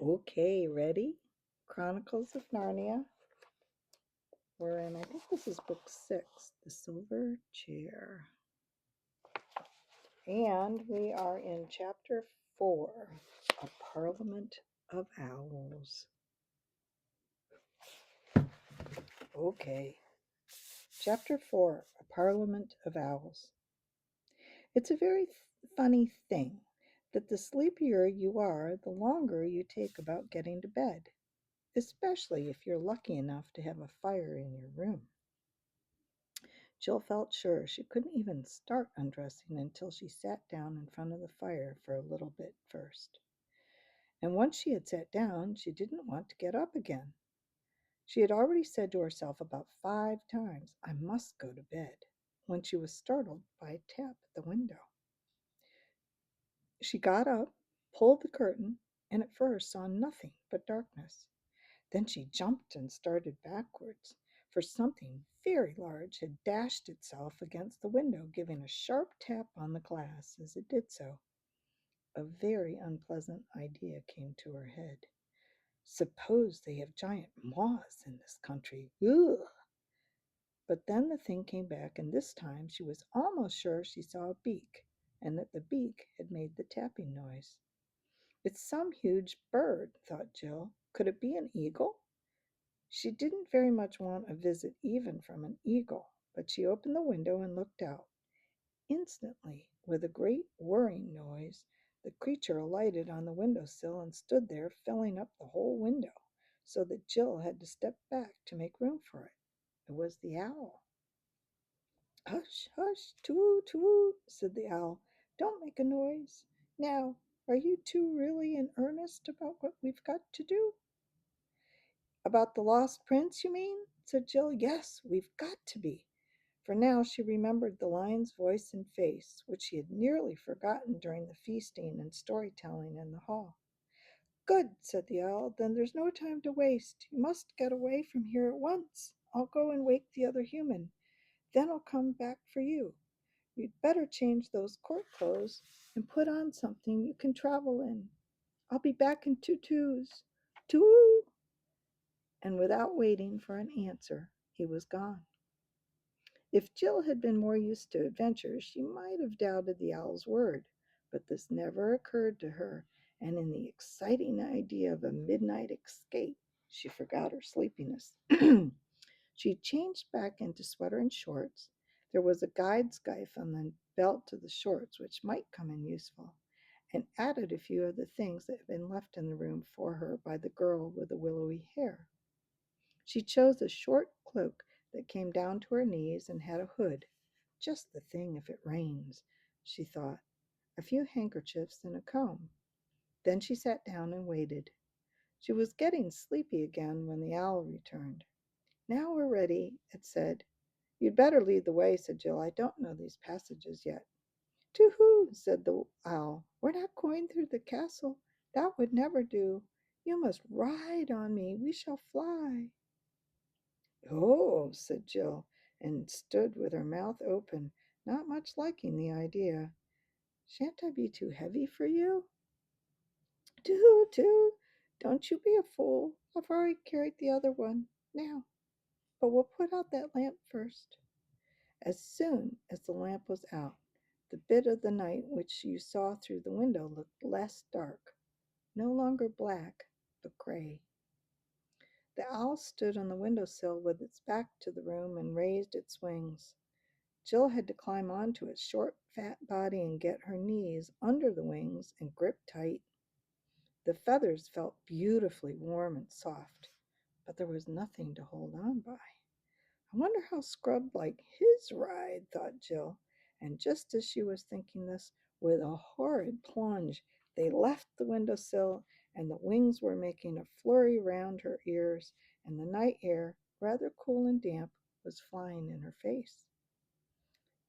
Okay, ready? Chronicles of Narnia. We're in, I think this is book 6, The Silver Chair. And we are in chapter 4, A Parliament of Owls. Okay, chapter 4, A Parliament of Owls. It's a very funny thing that the sleepier you are, the longer you take about getting to bed, especially if you're lucky enough to have a fire in your room. Jill felt sure she couldn't even start undressing until she sat down in front of the fire for a little bit first. And once she had sat down, she didn't want to get up again. She had already said to herself about 5 times, "I must go to bed," when she was startled by a tap at the window. She got up, pulled the curtain, and at first saw nothing but darkness. Then she jumped and started backwards, for something very large had dashed itself against the window, giving a sharp tap on the glass as it did so. A very unpleasant idea came to her head. Suppose they have giant moths in this country. Ugh! But then the thing came back, and this time she was almost sure she saw a beak, and that the beak had made the tapping noise. It's some huge bird, thought Jill. Could it be an eagle? She didn't very much want a visit even from an eagle, but she opened the window and looked out. Instantly, with a great whirring noise, the creature alighted on the window sill and stood there, filling up the whole window, so that Jill had to step back to make room for it. It was the owl. "Hush, hush, too, too," said the owl. "Don't make a noise. Now, are you two really in earnest about what we've got to do?" "About the lost prince, you mean?" said Jill. "Yes, we've got to be." For now she remembered the lion's voice and face, which she had nearly forgotten during the feasting and storytelling in the hall. "Good," said the owl. "Then there's no time to waste. You must get away from here at once. I'll go and wake the other human. Then I'll come back for you. You'd better change those court clothes and put on something you can travel in. I'll be back in 2 twos. Two!" And without waiting for an answer, he was gone. If Jill had been more used to adventures, she might have doubted the owl's word, but this never occurred to her, and in the exciting idea of a midnight escape, she forgot her sleepiness. She changed back into sweater and shorts. There was a guide scarf on the belt to the shorts, which might come in useful, and added a few of the things that had been left in the room for her by the girl with the willowy hair. She chose a short cloak that came down to her knees and had a hood. Just the thing if it rains, she thought. A few handkerchiefs and a comb. Then she sat down and waited. She was getting sleepy again when the owl returned. "Now we're ready," it said. "You'd better lead the way," said Jill. "I don't know these passages yet." "Too-hoo," said the owl. "We're not going through the castle. That would never do. You must ride on me. We shall fly." "Oh," said Jill, and stood with her mouth open, not much liking the idea. "Shan't I be too heavy for you?" "Too, too. Don't you be a fool. I've already carried the other one. Now, but we'll put out that lamp first." As soon as the lamp was out, the bit of the night which you saw through the window looked less dark, no longer black, but gray. The owl stood on the window sill with its back to the room and raised its wings. Jill had to climb onto its short, fat body and get her knees under the wings and grip tight. The feathers felt beautifully warm and soft, but there was nothing to hold on by. "I wonder how Scrub like his ride," thought Jill. And just as she was thinking this, with a horrid plunge, they left the window sill, and the wings were making a flurry round her ears, and the night air, rather cool and damp, was flying in her face.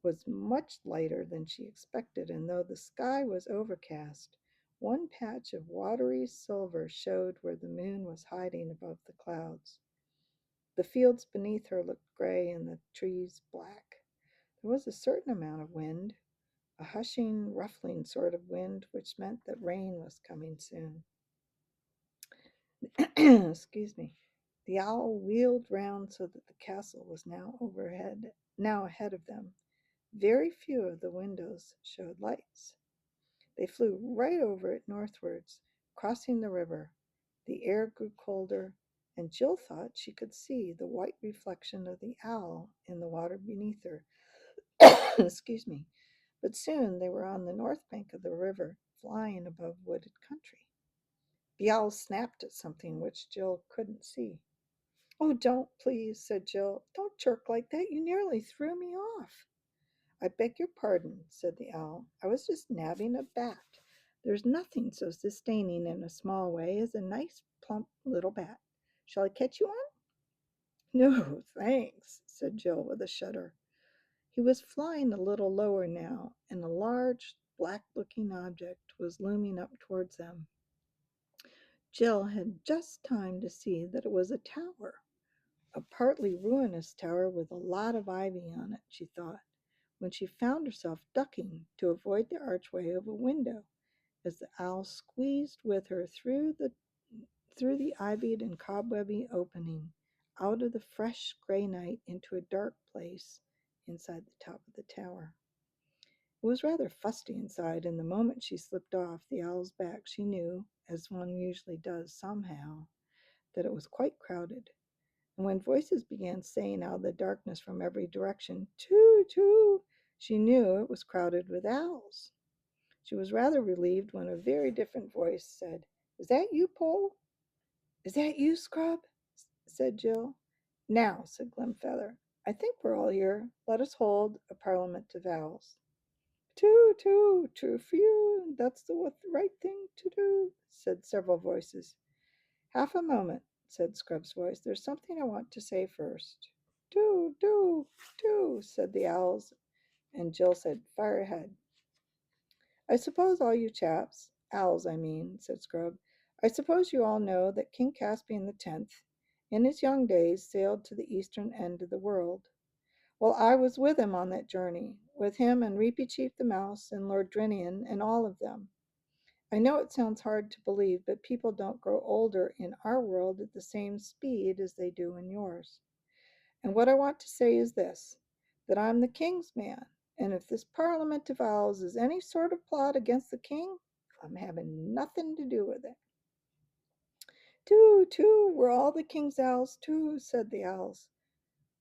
Was much lighter than she expected, and though the sky was overcast, one patch of watery silver showed where the moon was hiding above the clouds. The fields beneath her looked gray and the trees black. There was a certain amount of wind, a hushing, ruffling sort of wind, which meant that rain was coming soon. Excuse me. The owl wheeled round so that the castle was now ahead of them. Very few of the windows showed lights. They flew right over it northwards, crossing the river. The air grew colder, and Jill thought she could see the white reflection of the owl in the water beneath her. Excuse me. But soon they were on the north bank of the river, flying above wooded country. The owl snapped at something which Jill couldn't see. "Oh, don't, please," said Jill. "Don't chirk like that. You nearly threw me off." "I beg your pardon," said the owl. "I was just nabbing a bat. There's nothing so sustaining in a small way as a nice, plump little bat. Shall I catch you one?" "No, thanks," said Jill with a shudder. He was flying a little lower now, and a large, black-looking object was looming up towards them. Jill had just time to see that it was a tower, a partly ruinous tower with a lot of ivy on it, she thought, when she found herself ducking to avoid the archway of a window as the owl squeezed with her through the ivied and cobwebby opening, out of the fresh gray night into a dark place inside the top of the tower. It was rather fusty inside, and the moment she slipped off the owl's back, she knew, as one usually does somehow, that it was quite crowded. And when voices began saying out of the darkness from every direction, "Too, too," she knew it was crowded with owls. She was rather relieved when a very different voice said, "Is that you, Pole?" "Is that you, Scrub?" said Jill. "Now," said Glimfeather, "I think we're all here. Let us hold a parliament of owls." "Too, too, true for you. That's the right thing to do," said several voices. "Half a moment," said Scrub's voice. "There's something I want to say first." "Do, do, do," said the owls, and Jill said, "Fire ahead." "I suppose all you chaps, owls I mean," said Scrub, "I suppose you all know that King Caspian the Tenth, in his young days, sailed to the eastern end of the world. Well, I was with him on that journey, with him and Reepicheep the Mouse and Lord Drinian and all of them. I know it sounds hard to believe, but people don't grow older in our world at the same speed as they do in yours. And what I want to say is this, that I'm the king's man, and if this parliament of owls is any sort of plot against the king, I'm having nothing to do with it." "Too, too, we're all the king's owls, too," said the owls.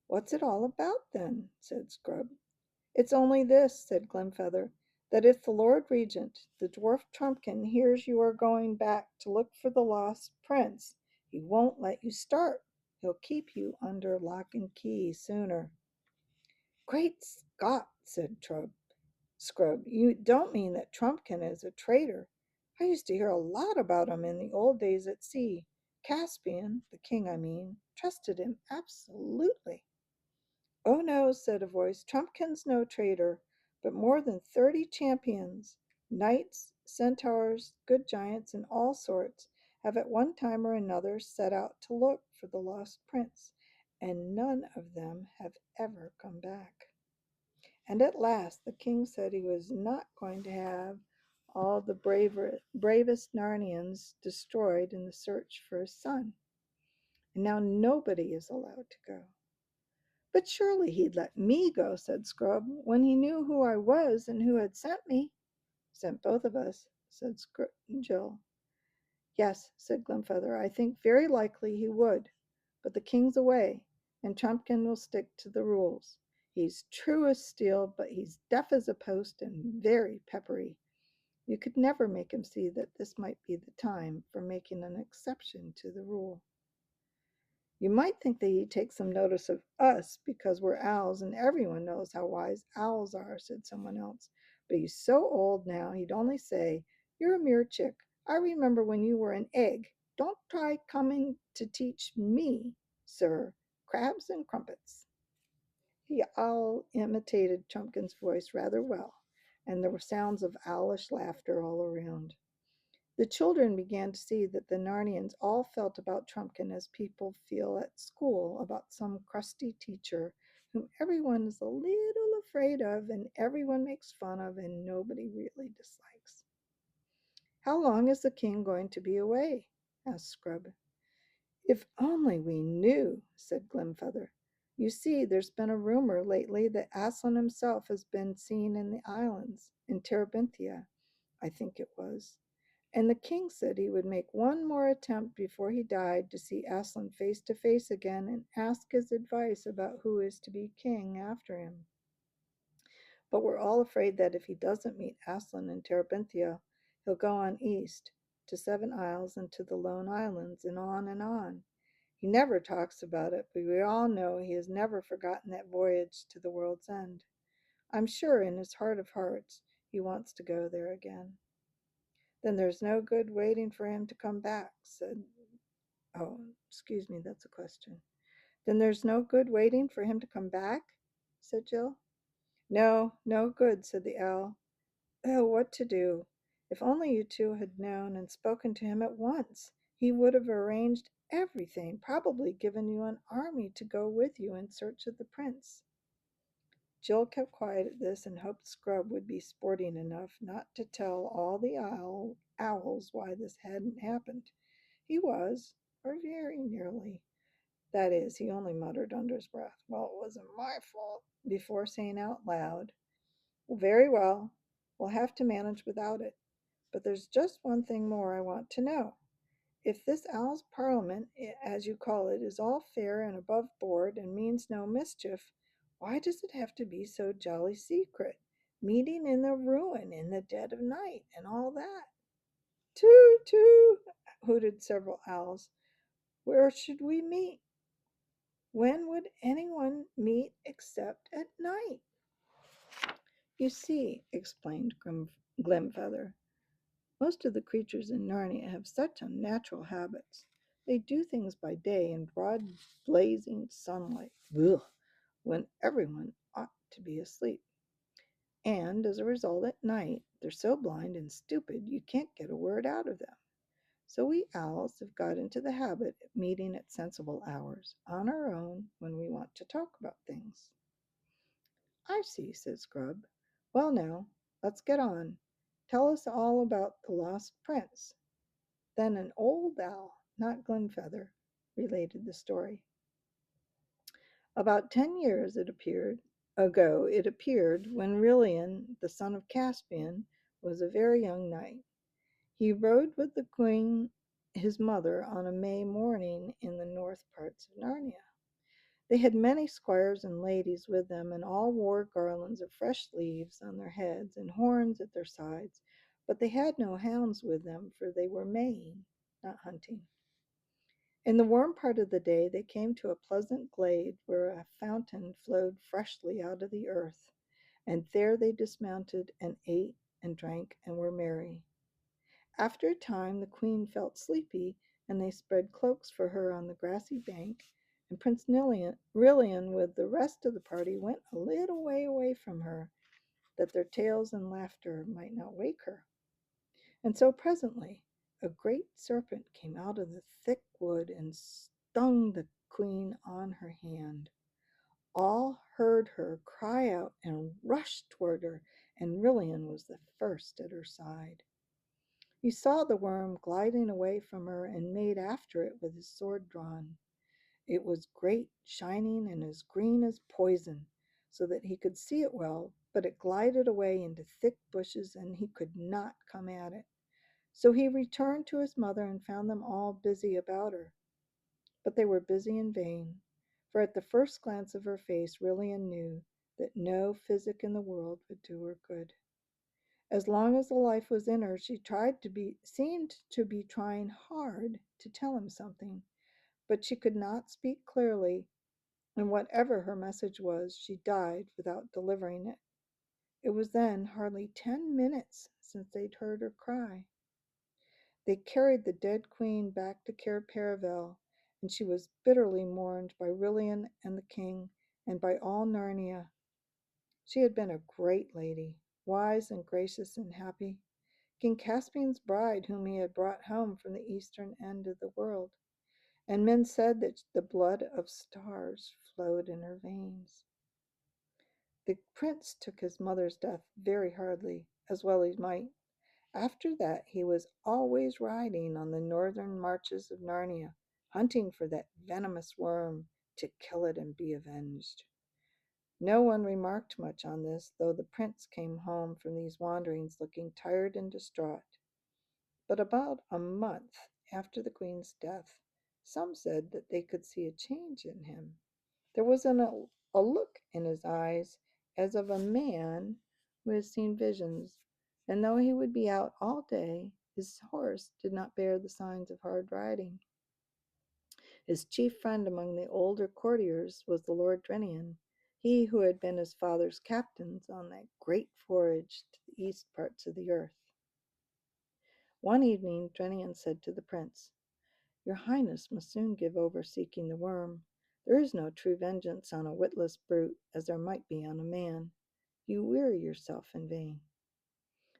"What's it all about, then?" said Scrub. "It's only this," said Glimfeather, "that if the Lord Regent, the dwarf Trumpkin, hears you are going back to look for the lost prince, he won't let you start. He'll keep you under lock and key sooner." "Great Scott," said Scrub, "you don't mean that Trumpkin is a traitor? I used to hear a lot about him in the old days at sea. Caspian, the king I mean, trusted him absolutely." "Oh no," said a voice, "Trumpkin's no traitor, but more than 30 champions, knights, centaurs, good giants, and all sorts, have at one time or another set out to look for the lost prince, and none of them have ever come back. And at last the king said he was not going to have all the bravest Narnians destroyed in the search for his son, and now nobody is allowed to go." "But surely he'd let me go," said Scrub, "when he knew who I was and who had sent me." "Sent both of us," said Jill. "Yes," said Glimfeather, "I think very likely he would. But the king's away, and Trumpkin will stick to the rules. He's true as steel, but he's deaf as a post and very peppery. You could never make him see that this might be the time for making an exception to the rule." "You might think that he'd take some notice of us because we're owls, and everyone knows how wise owls are," said someone else. "But he's so old now, he'd only say, 'You're a mere chick. I remember when you were an egg. Don't try coming to teach me, sir, crabs and crumpets.'" The owl imitated Trumpkin's voice rather well, and there were sounds of owlish laughter all around. The children began to see that the Narnians all felt about Trumpkin as people feel at school about some crusty teacher whom everyone is a little afraid of and everyone makes fun of and nobody really dislikes. "How long is the king going to be away?" asked Scrub. If only we knew, said Glimfeather. You see, there's been a rumor lately that Aslan himself has been seen in the islands, in Terabithia, I think it was. And the king said he would make one more attempt before he died to see Aslan face to face again and ask his advice about who is to be king after him. But we're all afraid that if he doesn't meet Aslan in Terabithia, he'll go on east to Seven Isles and to the Lone Islands and on and on. He never talks about it, but we all know he has never forgotten that voyage to the world's end. I'm sure in his heart of hearts he wants to go there again. Then there's no good waiting for him to come back, said. Oh, excuse me, that's a question. Then there's no good waiting for him to come back, said Jill. No, no good, said the owl. Oh, what to do? If only you two had known and spoken to him at once. He would have arranged everything, probably given you an army to go with you in search of the prince. Jill kept quiet at this and hoped Scrub would be sporting enough not to tell all the owls why this hadn't happened. He was, or very nearly. That is, he only muttered under his breath, "Well, it wasn't my fault," before saying out loud, "Well, very well. We'll have to manage without it. But there's just one thing more I want to know. If this owl's parliament, as you call it, is all fair and above board and means no mischief, why does it have to be so jolly secret? Meeting in the ruin in the dead of night and all that." "Toot, toot," hooted several owls. "Where should we meet? When would anyone meet except at night?" "You see," explained Glimfeather, "most of the creatures in Narnia have such unnatural habits. They do things by day in broad blazing sunlight, ugh, when everyone ought to be asleep. And as a result, at night, they're so blind and stupid you can't get a word out of them. So we owls have got into the habit of meeting at sensible hours, on our own, when we want to talk about things." "I see," said Scrub. "Well, now, let's get on. Tell us all about the lost prince." Then an old owl, not Glimfeather, related the story. "About 10 years ago it appeared, when Rilian, the son of Caspian, was a very young knight. He rode with the queen, his mother, on a May morning in the north parts of Narnia. They had many squires and ladies with them, and all wore garlands of fresh leaves on their heads and horns at their sides, but they had no hounds with them, for they were Maying, not hunting. In the warm part of the day they came to a pleasant glade where a fountain flowed freshly out of the earth, and there they dismounted and ate and drank and were merry. After a time the queen felt sleepy, and they spread cloaks for her on the grassy bank, and Prince Rilian with the rest of the party went a little way away from her, that their tales and laughter might not wake her. And so presently a great serpent came out of the thick wood and stung the queen on her hand. All heard her cry out and rushed toward her, and Rilian was the first at her side. He saw the worm gliding away from her and made after it with his sword drawn. It was great, shining, and as green as poison, so that he could see it well, but it glided away into thick bushes and he could not come at it. So he returned to his mother and found them all busy about her. But they were busy in vain, for at the first glance of her face Rilian knew that no physic in the world would do her good. As long as the life was in her, she seemed to be trying hard to tell him something, but she could not speak clearly, and whatever her message was, she died without delivering it. It was then hardly 10 minutes since they'd heard her cry. They carried the dead queen back to Cair Paravel, and she was bitterly mourned by Rilian and the king, and by all Narnia. She had been a great lady, wise and gracious and happy, King Caspian's bride, whom he had brought home from the eastern end of the world, and men said that the blood of stars flowed in her veins. The prince took his mother's death very hardly, as well he might. After that he was always riding on the northern marches of Narnia, hunting for that venomous worm to kill it and be avenged. No one remarked much on this, though the prince came home from these wanderings looking tired and distraught. But about a month after the queen's death, some said that they could see a change in him. There was a look in his eyes as of a man who has seen visions, and though he would be out all day, his horse did not bear the signs of hard riding. His chief friend among the older courtiers was the Lord Drenian, he who had been his father's captain on that great voyage to the east parts of the earth. One evening Drenian said to the prince, "Your highness must soon give over seeking the worm. There is no true vengeance on a witless brute as there might be on a man. You weary yourself in vain."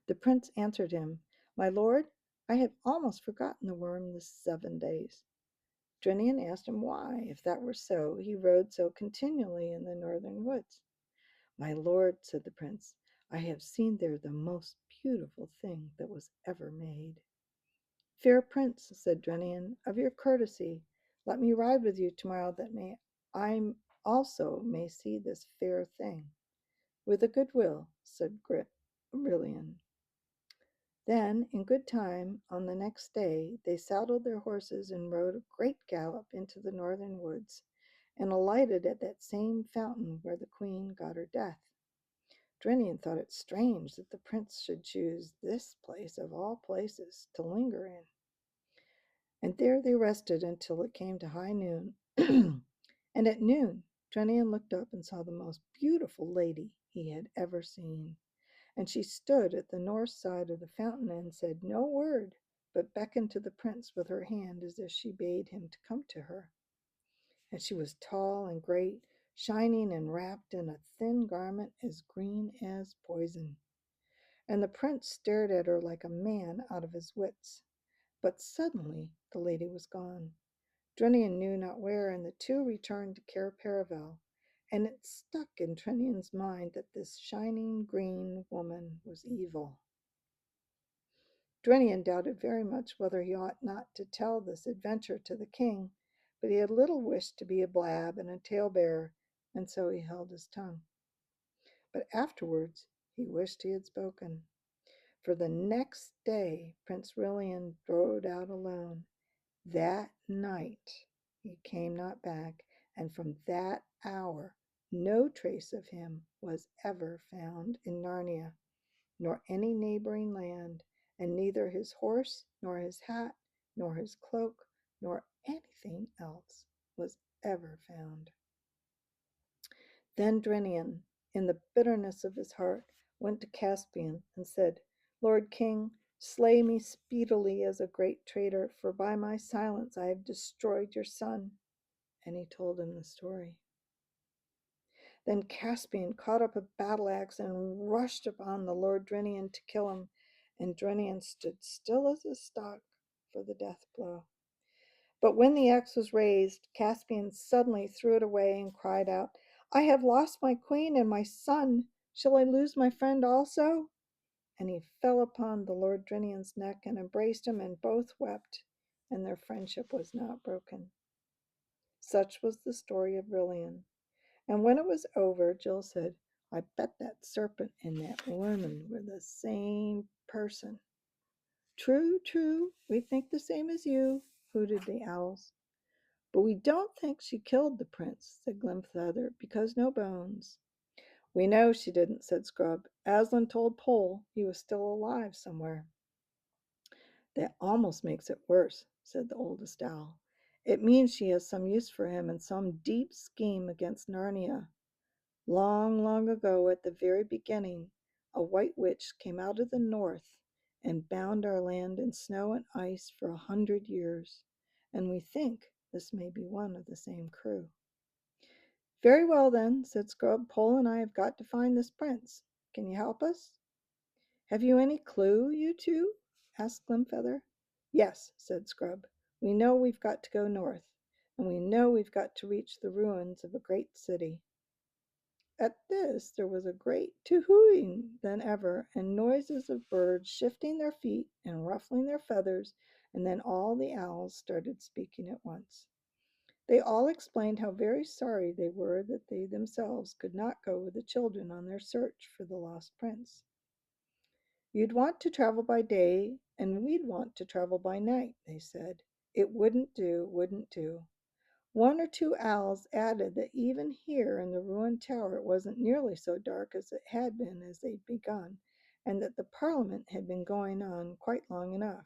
The prince answered him, "My lord, I have almost forgotten the worm this 7 days." Drenian asked him why, if that were so, he rode so continually in the northern woods. "My lord," said the prince, "I have seen there the most beautiful thing that was ever made." "Fair prince," said Drenian, "of your courtesy, let me ride with you tomorrow that I also may see this fair thing." "With a good will," said Brillian. Then, in good time, on the next day, they saddled their horses and rode a great gallop into the northern woods, and alighted at that same fountain where the queen got her death. Drenian thought it strange that the prince should choose this place of all places to linger in. And there they rested until it came to high noon. And at noon, Drenian looked up and saw the most beautiful lady he had ever seen. And she stood at the north side of the fountain and said no word, but beckoned to the prince with her hand as if she bade him to come to her. And she was tall and great, shining and wrapped in a thin garment as green as poison. And the prince stared at her like a man out of his wits. But suddenly the lady was gone. Drenian knew not where, and the two returned to Cair Paravel, and it stuck in Drenian's mind that this shining green woman was evil. Drenian doubted very much whether he ought not to tell this adventure to the king, but he had little wish to be a blab and a talebearer, and so he held his tongue. But afterwards he wished he had spoken. For the next day Prince Rilian rode out alone. That night he came not back, and from that hour no trace of him was ever found in Narnia, nor any neighboring land, and neither his horse, nor his hat, nor his cloak, nor anything else was ever found. Then Drenian, in the bitterness of his heart, went to Caspian and said, "Lord King, slay me speedily as a great traitor, for by my silence I have destroyed your son." And he told him the story. Then Caspian caught up a battle axe and rushed upon the Lord Drenian to kill him, and Drenian stood still as a stock for the death blow. But when the axe was raised, Caspian suddenly threw it away and cried out, "I have lost my queen and my son. Shall I lose my friend also?" And he fell upon the Lord Drinian's neck and embraced him, and both wept, and their friendship was not broken. Such was the story of Brillian. And when it was over, Jill said, "I bet that serpent and that woman were the same person." "True, true, we think the same as you," hooted the owls. "But we don't think she killed the prince," said Glimfeather, "because no bones." "We know she didn't," said Scrub. "Aslan told Pole he was still alive somewhere." "That almost makes it worse," said the oldest owl. "It means she has some use for him in some deep scheme against Narnia. Long, long ago, at the very beginning, a white witch came out of the north and bound our land in snow and ice for 100 years, and we think this may be one of the same crew." "Very well, then," said Scrub. "Pole and I have got to find this prince. Can you help us?" "Have you any clue, you two?" asked Glimfeather. "Yes," said Scrub. "We know we've got to go north, and we know we've got to reach the ruins of a great city." At this there was a great to-hooing than ever, and noises of birds shifting their feet and ruffling their feathers, and then all the owls started speaking at once. They all explained how very sorry they were that they themselves could not go with the children on their search for the lost prince. You'd want to travel by day, and we'd want to travel by night, they said. It wouldn't do, wouldn't do. One or two owls added that even here in the ruined tower it wasn't nearly so dark as it had been as they'd begun, and that the Parliament had been going on quite long enough.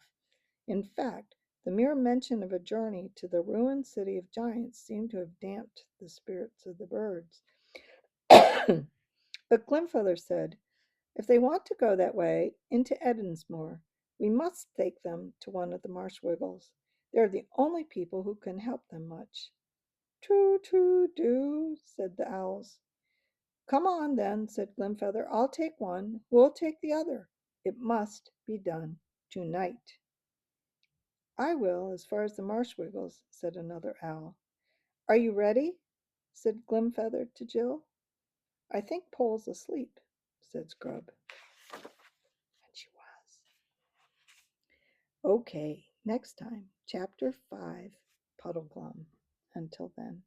In fact, the mere mention of a journey to the ruined city of giants seemed to have damped the spirits of the birds. But Glimfeather said, if they want to go that way, into Edensmoor, we must take them to one of the marsh wiggles. They're the only people who can help them much. True, true, do, said the owls. Come on, then, said Glimfeather. I'll take one. Who'll take the other? It must be done tonight. I will, as far as the marsh wiggles, said another owl. Are you ready? Said Glimfeather to Jill. I think Pole's asleep, said Scrub. And she was. Okay, next time, Chapter 5, Puddleglum. Until then.